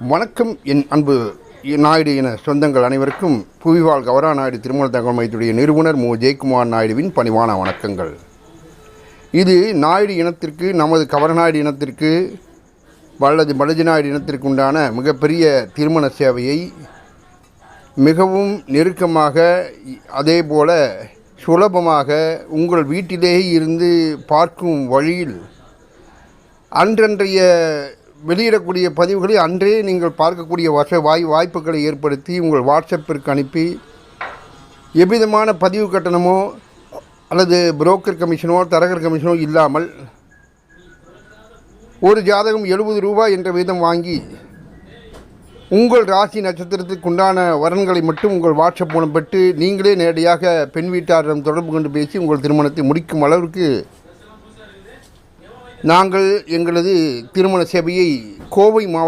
வணக்கம். என் அன்பு நாயுடு இன சொந்தங்கள் அனைவருக்கும் புவிவாழ் கௌரா நாயுடு திருமண தகவல் மையத்துடைய நிறுவனர் மு ஜெயக்குமார் நாயுடுவின் பணிவான வணக்கங்கள். இது நாயுடு இனத்திற்கு, நமது கவரநாயுடு இனத்திற்கு வல்லது பலஜ நாயுடு இனத்திற்கு உண்டான மிகப்பெரிய திருமண சேவையை மிகவும் நெருக்கமாக, அதே போல சுலபமாக உங்கள் வீட்டிலேயே இருந்து பார்க்கும் வழியில் அன்றன்றைய வெளியிடக்கூடிய பதிவுகளை அன்றே நீங்கள் பார்க்கக்கூடிய வாய்ப்புகளை ஏற்படுத்தி உங்கள் வாட்ஸ்அப்பிற்கு அனுப்பி எவ்விதமான பதிவு கட்டணமோ அல்லது புரோக்கர் கமிஷனோ தரகர் கமிஷனோ இல்லாமல் ஒரு ஜாதகம் 70 ரூபாய் என்ற வீதம் வாங்கி உங்கள் ராசி நட்சத்திரத்துக்கு உண்டான வரன்களை மட்டும் உங்கள் வாட்ஸ்அப் மூலம் பெற்று நீங்களே நேரடியாக பெண் வீட்டாரிடம் தொடர்பு கொண்டு பேசி உங்கள் திருமணத்தை முடிக்கும் அளவிற்கு நாங்கள் எங்களது திருமண சேவையை கோவை மாவட்ட